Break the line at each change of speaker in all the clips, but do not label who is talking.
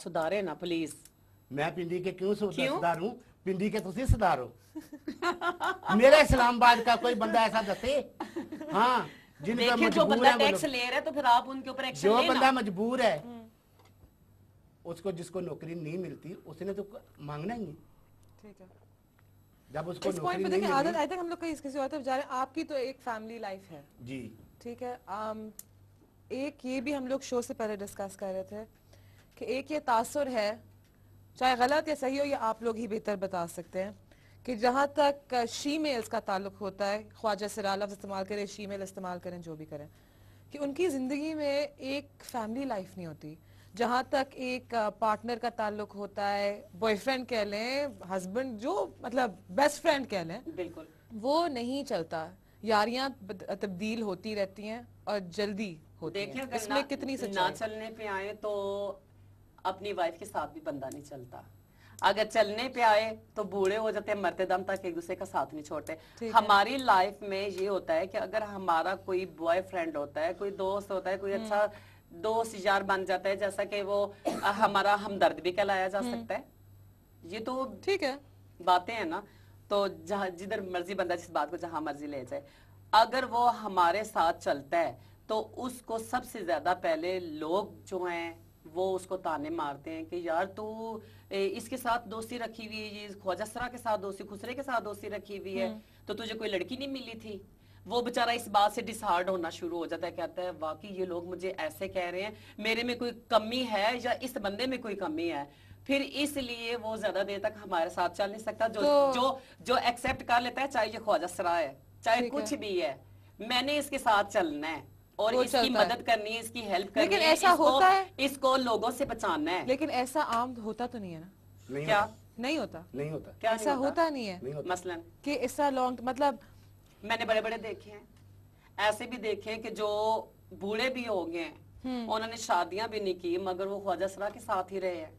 ਸੁਧਾਰੇ ਨਾ ਪਲੀਜ਼।
ਮੈਂ ਪਿੰਡੀ के क्यों सुधारूं? पिंडी के तुसी सुधारो। मेरे इस्लामाबाद का कोई बंदा ऐसा दसे, हाँ जिनका मजबूर
जो बंदा
है,
टैक्स ले रहा है तो फिर आप उनके ऊपर एक्शन
जो
लेना।
बंदा मजबूर है उसको, जिसको नौकरी नहीं मिलती उसने तो मांगना ही है।
ठीक है,
जब उसको
इस पॉइंट
नौकरी
पे
नहीं
देखिए आदत,
मिली।
आई थिंक हम लोग कहीं किसी और तरफ जा रहे हैं। आपकी तो एक फैमिली लाइफ है
जी
ठीक है, एक ये भी हम लोग शो से पहले डिस्कस कर रहे थे कि एक ये तासुर है, चाहे गलत या सही हो, ये आप लोग ही बेहतर बता सकते हैं, कि जहाँ तक शी मेल्स का ताल्लुक होता है, ख्वाजा सिरा लफ्ज़ इस्तेमाल करें, शी मेल इस्तेमाल करें, जो भी करें, कि उनकी ज़िंदगी में एक फैमिली लाइफ नहीं होती। जहाँ तक एक पार्टनर का ताल्लुक होता है, बॉयफ्रेंड कह लें, हस्बैंड, जो मतलब बेस्ट फ्रेंड कह लें,
बिल्कुल
वो नहीं चलता। यारियां तब्दील होती रहती हैं और जल्दी होती
देखिए,
हैं।
अगर
इसमें कितनी
ना
सच्चाई?
चलने पे आए तो अपनी वाइफ के साथ भी बंदा नहीं चलता। अगर चलने पे आए तो बूढ़े हो जाते हैं, मरते दम तक एक दूसरे का साथ नहीं छोड़ते। हमारी लाइफ में ये होता है कि अगर हमारा कोई बॉयफ्रेंड होता है, कोई दोस्त होता है, कोई अच्छा दोस्त यार बन जाता है, जैसा कि वो हमारा हमदर्द भी कहलाया जा सकता है। ये तो
ठीक है,
बातें हैं ना। तो जहाँ जिधर मर्जी बंदा जिस बात को जहां मर्जी ले जाए, अगर वो हमारे साथ चलता है तो उसको सबसे ज्यादा पहले लोग जो हैं वो उसको ताने मारते हैं कि यार तू इसके साथ दोस्ती रखी हुई है, ये ख्वाजा सरा के साथ दोस्ती, खुसरे के साथ दोस्ती रखी हुई है, तो तुझे कोई लड़की नहीं मिली थी। वो बेचारा इस बात से डिसहार्ड होना शुरू हो जाता है, कहता है वाकई ये लोग मुझे ऐसे कह रहे हैं, मेरे में कोई कमी है या इस बंदे में कोई कमी है। फिर इसलिए वो ज्यादा देर तक हमारे साथ चल नहीं सकता। जो एक्सेप्ट कर लेता है, चाहे ये ख्वाजा सरा है, चाहे कुछ भी है, मैंने इसके साथ चलना है और इसकी मदद करनी है, इसकी हेल्प करनी है।
लेकिन ऐसा होता है,
इसको लोगों से बचाना है।
लेकिन ऐसा आम होता तो नहीं है ना?
नहीं
क्या
होता,
नहीं होता,
नहीं होता,
क्या
ऐसा होता नहीं है?
नहीं होता।
मसलन
कि ऐसा लॉन्ग, मतलब
मैंने बड़े बड़े देखे हैं, ऐसे भी देखे हैं कि जो बूढ़े भी हो गए हैं, उन्होंने शादियां भी नहीं की मगर वो ख्वाजा सरा के साथ ही रहे हैं।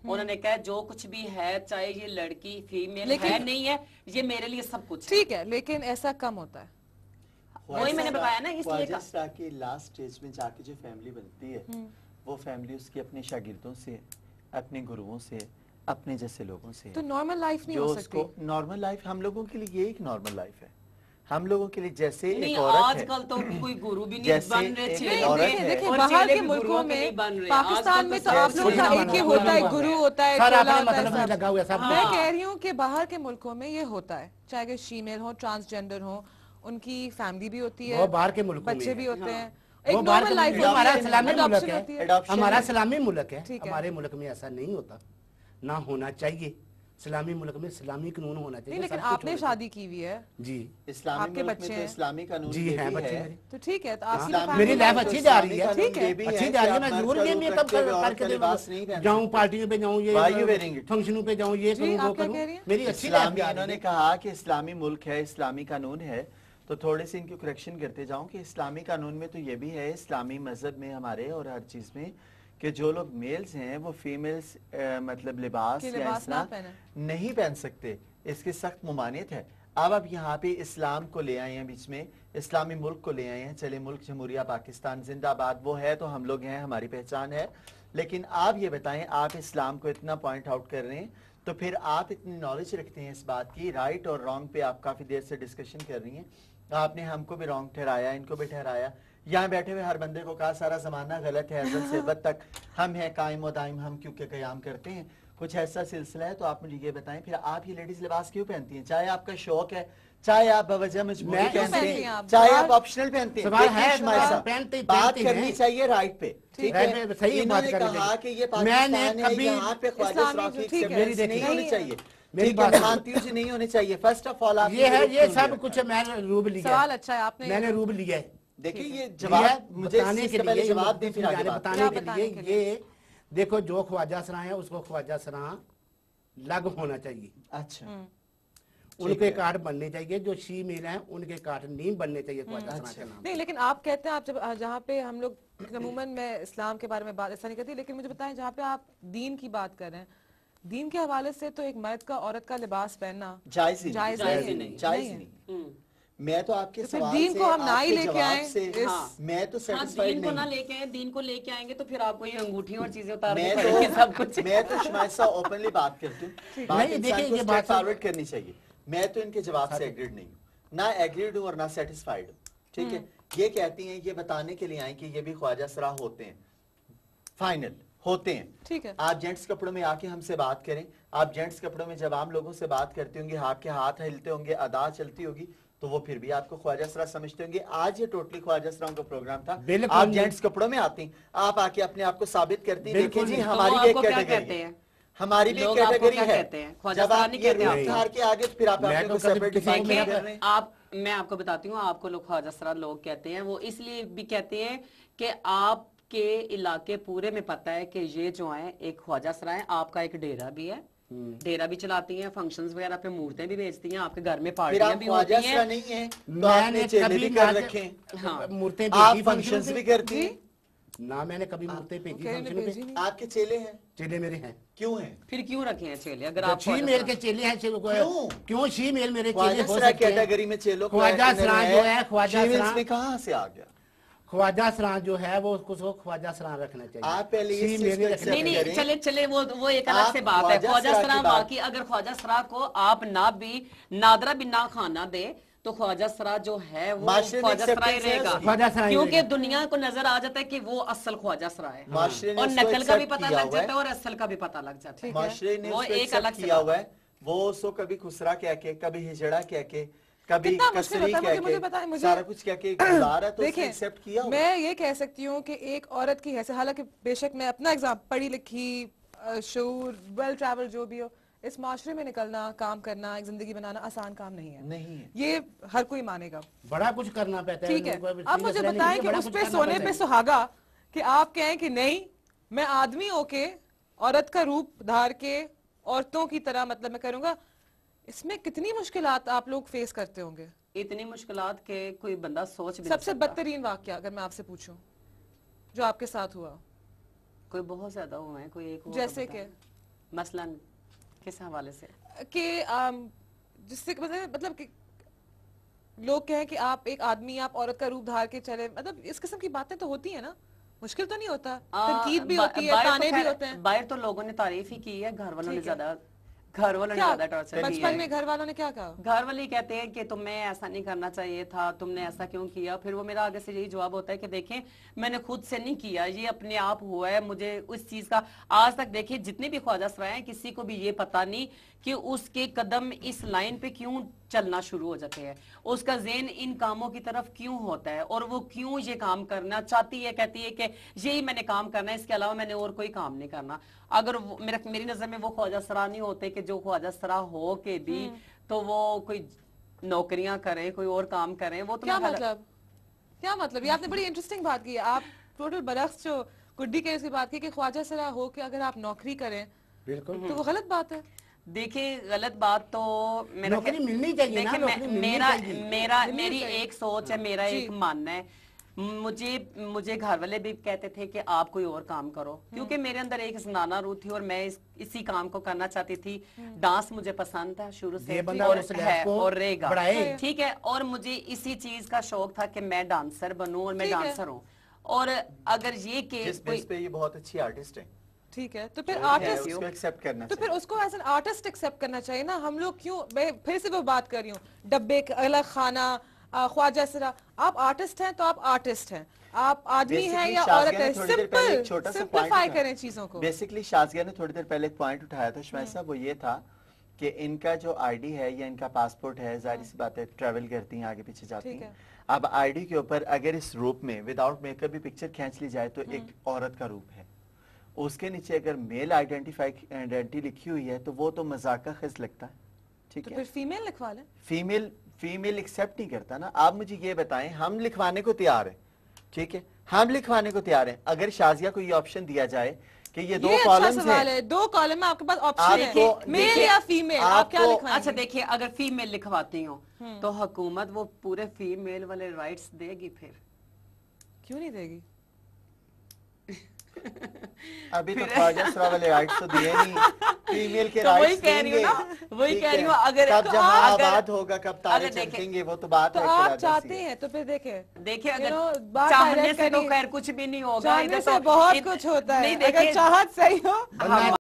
उन्होंने कहा जो कुछ भी है, चाहे ये लड़की फीमेल है नहीं है, ये मेरे लिए सब कुछ
ठीक है, लेकिन ऐसा कम होता है।
वही मैंने बताया ना, इसलिए
ख्वाजा सरा की लास्ट स्टेज में जाके जो फैमिली बनती है, वो फैमिली उसकी अपने शागिर्दों से, अपने गुरुओं से, अपने जैसे लोगों से।
तो नॉर्मल लाइफ नहीं
जो
हो सकती।
उसको नॉर्मल लाइफ, हम लोगों के लिए ये एक नॉर्मल लाइफ है। हम लोगों के लिए जैसे
नहीं,
एक औरत है,
आजकल तो कोई गुरु भी नहीं
जैसे
बन
एक
रहे,
औरत है,
देखिए
और
बाहर
चेले
के
भी
मुल्कों
गुरुओं के
में,
नहीं बन रहे।
पाकिस्तान में तो
आजकल
आप लोगों का
कोई
एक ही
ना
होता है,
बना
गुरु होता है,
सर
चेला
अपने
होता है,
मतलब में
सब।
लगा हुआ है सब।
मैं कह रही हूँ कि बाहर के मुल्कों में ये होता है, चाहे कि फीमेल हो, ट्रांसजेंडर हो, उनकी फैमिली भी होती है,
वो बाहर के मुल्कों में
बच्चे भी
है।
होते हैं,
वो
एक
बाहर
नॉर्मल
के
लाइफ
मुल्क, हमारा इस्लामी मुल्क
होती
है,
है।
Adoption
हमारा
है।
इस्लामी मुल्क है,
ठीक है।
हमारे मुल्क में ऐसा नहीं होता, ना होना चाहिए। इस्लामी मुल्क में इस्लामी कानून होना चाहिए।
नहीं, लेकिन
सब कुछ
आपने
होना
शादी की हुई है,
चाहिए। जी
इस्लामी
आपके
मुल्क में
बच्चे
तो
हैं।
इस्लामी कानून
जी
ये
हैं
भी
बच्चे
है।
मेरे।
तो ठीक है, तो आपकी
इस्लामी
तो
मेरी
family
लाइफ
life
अच्छी
तो-
जा रही है,
इस्लामी
ठीक है,
कानून ये भी
अच्छी
है
जा रही है।
कि
मैं
आप
जरूर
मर्द
ये
का
नहीं
रूप
कब
रखते हुए औरत
करके
का लिबास नहीं पहन
जाऊं,
सकते।
पार्टियों पे जाऊं, ये
Why you wearing it?
फंक्शनों पे जाऊं, ये
जी,
करूं, वो
आप क्या
करूं।
कह रही हैं?
मेरी अच्छी लाइफ
इस्लामी,
जा रही
इन्होंने
है।
कहा कि इस्लामी मुल्क है, इस्लामी कानून है, तो थोड़े से इनकी करेक्शन करते जाऊं कि इस्लामी कानून में तो ये भी है, इस्लामी मजहब में हमारे और हर चीज में, कि जो लोग मेल्स हैं वो फीमेल्स मतलब लिबास या
लिबास
इस
ना
तरह
पहने।
नहीं पहन सकते। इसकी सख्त ममानियत है। अब आप यहाँ पे इस्लाम को ले आए हैं बीच में, इस्लामी मुल्क को ले आए हैं। चले मुल्क जमहूरिया पाकिस्तान जिंदाबाद, वो है तो हम लोग हैं, हमारी पहचान है। लेकिन आप ये बताएं, आप इस्लाम को इतना पॉइंट आउट कर रहे हैं, तो फिर आप इतनी नॉलेज रखते हैं इस बात की, राइट और रॉन्ग पे आप काफी देर से डिस्कशन कर रही हैं। आपने हमको भी रॉन्ग ठहराया, इनको भी ठहराया। यहाँ बैठे हुए हर बंदे को कहा सारा जमाना गलत है, अज़ल से अबद तक हम हैं कायम व दाइम, हम क्योंकि क़याम करते हैं। कुछ ऐसा सिलसिला है तो आप मुझे ये बताएं, फिर आप ये लेडीज लिबास क्यों पहनती हैं? चाहे आपका शौक है, चाहे आप बवजह मजबूरी
मैं क्यों
पहनते
पहनती हैं
हैं,
आप?
चाहे आप ऑप्शनल पहनते हैं।
सवाल
देखिए
है,
शुमाइर
सवाल
साहब,
पहनते ही
बात
पहनते
करनी
हैं।
चाहिए राइट पे, ठीक
राइट
है।
पे सही बात
इन्होंने
करनी
कहा
चाहिए।
कि ये
मैंने
पाकिस्तान है,
कभी
यहाँ पे ख्वाजा
इस्लामी
सराफ की
जो ठीक है,
acceptance
मेरी
नहीं होनी
देखिए,
चाहिए,
मेरी
ठीक है,
बात
मानती हूँ नहीं होनी चाहिए। फर्स्ट ऑफ ऑल आप
ये है, ये सब कुछ मैंने रूब लिया
सवाल
है।
अच्छा है, आपने
मैंने रूब लिया है।
देखिए ये
लिया
जवाब मुझे
बताने
इस
के
चीज़ का पहले
लिए,
जवाब दें फिर आगे बात
बताने
क्या
के
बताने के
लिए ये देखो, जो ख्वाजा सरा है उसको ख्वाजा सरा लग होना चाहिए।
अच्छा,
हम्म।
उनके कार्ड बनने चाहिए। जो शी मेल हैं उनके कार्ड नहीं बनने चाहिए ख्वाजा सरा
अच्छा।
के नाम।
नहीं, लेकिन आप कहते हैं, आप जब जहाँ पे हम लोग अमूमन मैं इस्लाम के बारे में बात ऐसा नहीं करती, लेकिन मुझे बताएं जहाँ पे आप दीन की बात कर रहे हैं, दीन के हवाले से तो एक मर्द का औरत का लिबास पहनना
जायज ही
जायज
नहीं,
नहीं है।
नहीं,
जायज
नहीं है।
नहीं। میں تو آپ کے
تو پھر
سوال
دین
سے
کو ہم نہ
آپ
ہی
کے
لے کے
جواب
آئیں
سے میں تو
ہاں
سیٹسفائیڈ
دین کو نہ
نہیں
لے کے آئیں، دین کو لے کے آئیں گے تو پھر آپ کو یہ انگوٹھیوں اور چیزیں اتارنی
میں
پڑیں گی سب کچھ
تو شمائد صاحب اوپنلی بات کرتی ہوں بات
نہیں،
انسان
دیکھیں،
کو
یہ
اسٹریٹ
بات
فارورڈ کرنی چاہیے. میں تو ان کے جواب سے ایگریڈ نہیں ہوں، نہ ایگریڈ ہوں اور نہ سیٹسفائیڈ ہوں. ٹھیک ہے، یہ کہتی ہیں یہ بتانے کے لیے آئیں کہ یہ بھی خواجہ سرا ہوتے ہیں، فائنل ہوتے ہیں.
ٹھیک ہے.
آپ جینٹس کپڑوں میں آ کے ہم سے بات کریں. آپ جینٹس کپڑوں میں جب عام لوگوں سے بات کرتے ہوں گے، آپ کے ہاتھ ہلتے ہوں گے، ادا چلتی ہوگی، تو وہ پھر بھی آپ کو خواجہ سرا سمجھتے ہوں گے. آج یہ ٹوٹلی خواجہ سراؤں کا پروگرام تھا.
بالکل
آپ
نہیں.
جینٹس کپڑوں میں آتی ہیں، آپ آ کے اپنے آپ کو ثابت کرتی ہیں.
بالکل
دیکھیں جی
نہیں.
تو
ہماری
وہ
بھی
آپ
ایک
کو کیا
کیٹیگری
کہتے
ہے،
ہیں؟
ہماری بھی ایک
لوگ آپ کو
کیٹیگری
کیا
ہے.
کہتے ہیں؟ خواجہ
جب
سرا
آپ
نہیں
یہ
کہتے
روپ
آپ کو؟
دھار کے آگے تو پھر آپ
میں
اپنے
تو
کو
کبھی
سیپریٹ
کسی کو
ڈیفائن
میرا
کر رہے ہیں.
میں آپ کو بتاتی ہوں، آپ کو لوگ خواجہ سرا لوگ کہتے ہیں. وہ اس لیے بھی کہتے ہیں کہ آپ کے علاقے پورے میں پتہ ہے کہ یہ جو ہیں ایک خواجہ سرا ہے. آپ کا ایک ڈیرا بھی ہے، ڈیرا بھی چلاتی ہیں، فنکشنز وغیرہ پہ مورتیں بھی بیچتی ہیں، آپ کے گھر میں
پھر
پارٹیاں
آپ
بھی
خواجہ
ہوتی ہیں.
سرا نہیں ہیں تو
میں
آپ نے
نے
چیلے
کبھی
بھی
نہ
کر رکھے ہیں،
مورتیں
آپ
بھیجی
فنکشنز بھی کرتی ہیں.
نہ میں نے کبھی مورتیں بھیجی
کہیں نے
فنکشن
بھیجی
پہ.
نہیں.
آپ کے چیلے ہیں،
چیلے میرے ہیں.
کیوں ہیں؟
پھر کیوں رکھے ہیں چیلے اگر
جو
آپ
شی
خواجہ
میل
سرا
کے چیلے ہیں
کیوں؟
کیوں شی میل میرے چیلے
خواجہ
ہو
سرا
سکتے ہیں.
کیٹیگری میں چیلوں کا
خواجہ سرا جو ہے خواجہ
شیونز
سرا
میں کہاں سے آ گیا؟
خواجہ سرا جو ہے وہ اس کو خواجہ سرا رکھنا چاہیے.
آپ پہلے
شی
اس چیز
میل
کو
رکھنا
نہیں
accept
نہیں
کریں.
چلے وہ ایک الگ سے
آپ
بات ہے.
خواجہ
خواجہ
سرا
سرا
کی بات-
واقعی اگر خواجہ سرا کو آپ نہ بھی نادرہ بھی نہ کھانا دے تو خواجہ سرا جو ہے وہ
معاشرے نے
خواجہ سرا ہی
acceptance ہے
رہے گا،
اس کی.
خواجہ سرا ہی
کیونکہ
رہے گا.
دنیا کو نظر آ جاتا ہے کہ وہ اصل خواجہ سرا ہے،
معاشرے نے
اور
اس کو
نقل کا بھی
accept
پتہ
کیا
لگ
ہوا ہے.
جاتا ہے اور اصل کا بھی پتہ لگ جاتا ہے.
معاشرے نے
وہ
اس کو
ایک الگ
ایکسپٹ
سے
کیا
بات
ہوا
ہے.
ہے. وہ اس کو کبھی خسرا کہہ کے، کبھی ہجڑا کہہ کے، کبھی
کتنا مشکل
کسری
ہوتا ہے
کہہ
مجھے
کے،
بتائیں. مجھے
سارا کچھ کہہ کے گزارا تو اس نے
دیکھیں
ایکسپٹ کیا ہوا.
میں یہ کہہ سکتی ہوں کہ ایک عورت کی حیثیت، حالانکہ بے شک میں اپنا ایگزام پڑھی لکھی، شعور، ویل ٹریول جو بھی ہو، اس معاشرے میں نکلنا، کام کرنا، ایک زندگی بنانا آسان کام نہیں ہے.
نہیں ہے.
یہ ہر کوئی مانے گا.
بڑا کچھ کرنا پڑتا ہے.
ٹھیک ہے.
کوئی
اب مجھے
serious رہنے کے
بتائیں
لیے
کہ
بڑا
اس
کچھ
پہ
کرنا
سونے
پڑتا
پہ
ہے.
سہاگا کہ آپ کہیں کہ نہیں، میں آدمی ہو کے عورت کا روپ دھار کے عورتوں کی طرح، مطلب میں کروں گا. اس میں کتنی مشکلات آپ لوگ فیس کرتے ہوں گے.
اتنی مشکلات کہ کوئی بندہ سوچ بھی
سب
نہیں
سے
سکتا.
بدترین واقعہ اگر میں آپ سے پوچھوں جو آپ کے ساتھ ہوا،
کوئی بہت زیادہ ہوئے ہیں، کوئی ایک ہوا
جیسے کہ
مثلاً کس حوالے سے؟
کہ جس سے مطلب کہ لوگ کہیں کہ آپ ایک آدمی، آپ عورت کا روپ دھار کے چلے، مطلب اس قسم کی باتیں تو ہوتی ہیں نا. مشکل تو نہیں ہوتا؟ تنقید بھی ہوتی ہے، تانے بھی ہوتے ہیں.
باہر تو لوگوں نے تعریف ہی کی ہے، گھر والوں نے
ٹھیک ہے.
زیادہ ٹارچر کیا
بچپن
ہے.
میں گھر والوں نے کیا کہا؟
گھر والے کہتے ہیں کہ تمہیں ایسا نہیں کرنا چاہیے تھا، تم نے ایسا کیوں کیا. پھر وہ میرا آگے سے یہی جواب ہوتا ہے کہ دیکھیں میں نے خود سے نہیں کیا، یہ اپنے آپ ہوا ہے. مجھے اس چیز کا آج تک دیکھیں جتنے بھی خواجہ سرائے ہیں کسی کو بھی یہ پتا نہیں کہ اس کے قدم اس لائن پہ کیوں چلنا شروع ہو جاتے ہیں، اس کا ذہن ان کاموں کی طرف کیوں ہوتا ہے، اور وہ کیوں یہ کام کرنا چاہتی ہے. کہتی ہے کہ یہی میں نے کام کرنا ہے، اس کے علاوہ میں نے اور کوئی کام نہیں کرنا. اگر میری نظر میں وہ خواجہ سرا نہیں ہوتے کہ جو خواجہ سرا ہو کے بھی تو وہ کوئی نوکریاں کریں، کوئی اور کام کریں. وہ تو
کیا مطلب؟ یہ آپ نے بڑی انٹرسٹنگ بات کی ہے. آپ ٹوٹل برعکس جو گڈی کے اس کی بات کی کہ خواجہ سرا ہو کہ اگر آپ نوکری کریں
بالکل
تو وہ غلط بات ہے.
دیکھیں غلط بات تو
نوکری ملنی چاہیے نا. نوکری ملنی چاہیے.
میری ایک سوچ ہے، میرا ایک ماننا ہے. مجھے گھر والے بھی کہتے تھے کہ آپ کوئی اور کام کرو، کیونکہ میرے اندر ایک زنانہ روح تھی اور میں اسی کام کو کرنا چاہتی تھی. ڈانس مجھے پسند تھا شروع سے اور رہے گا، ٹھیک ہے. اور مجھے اسی چیز کا شوق تھا کہ میں ڈانسر بنوں اور میں ڈانسر ہوں. اور اگر یہ کہ
جس بیس پہ یہ بہت اچھی آرٹسٹ ہے،
ٹھیک ہے، تو پھر آرٹسٹ
اس کو ایکسپٹ کرنا
تو پھر
چاہیے.
اس کو ایز این آرٹسٹ ایکسپٹ کرنا چاہیے نا. ہم لوگ کیوں، میں پھر سے وہ بات کر رہی ہوں، ڈبے الگ خانہ، خواجہ سرا. آپ آرٹسٹ ہیں تو آپ آرٹسٹ ہیں، آپ آدمی ہیں یا عورت ہے. سمپلیفائی کریں چیزوں کو.
بیسکلی شازیہ نے تھوڑی دیر پہلے ایک پوائنٹ اٹھایا تھا شمائل صاحب، وہ یہ تھا کہ ان کا جو آئی ڈی ہے یا ان کا پاسپورٹ ہے، ظاہر سی بات ہے ٹریول کرتی ہیں، آگے پیچھے جاتی ہیں. اب آئی ڈی کے اوپر اگر اس روپ میں وداؤٹ میک اپ بھی پکچر کھینچ لی جائے تو ایک عورت کا روپ ہے. اس کے نیچے اگر میل آئیڈینٹی لکھی ہوئی ہے تو وہ تو مذاق کا خز لگتا ہے. ٹھیک ہے،
پھر فیمیل لکھوا لیں.
فیمیل ایکسپٹ نہیں کرتا نا. آپ مجھے یہ بتائیں، ہم لکھوانے کو تیار ہیں، ٹھیک ہے، ہم لکھوانے کو تیار ہیں. اگر شازیہ کو یہ آپشن دیا جائے کہ یہ دو کالمز ہیں،
2 کالم میں آپ کے پاس آپشن ہے، میل یا فیمیل، آپ کیا لکھوائیں گے؟
اچھا دیکھیے، اگر فیمیل لکھواتی ہوں تو حکومت وہ پورے فیمیل والے رائٹس دے گی. پھر
کیوں نہیں دے گی؟
अभी तो ख्वाजा सरा वाले राइट्स तो दिए नहीं, फीमेल के
तो वही
राइट्स
कह रही हूँ
देंगे।
ना, वही
ठीक
कह रही
है।
हूँ, अगर
कब जहां
अगर-
आबाद होगा, कब तारे
अगर देखें-
चमकेंगे, वो तो बात
तो
है।
आप
फिर
चाहते हैं तो फिर देखें,
देखिए
You
अगर
know, बात
चाहने
direct
से तो
करिए।
खैर कुछ भी नहीं होगा,
चाहने
इधर
से
तो
बहुत कुछ होता है,
नहीं
अगर
देखिए
चाहत सही हो
वरना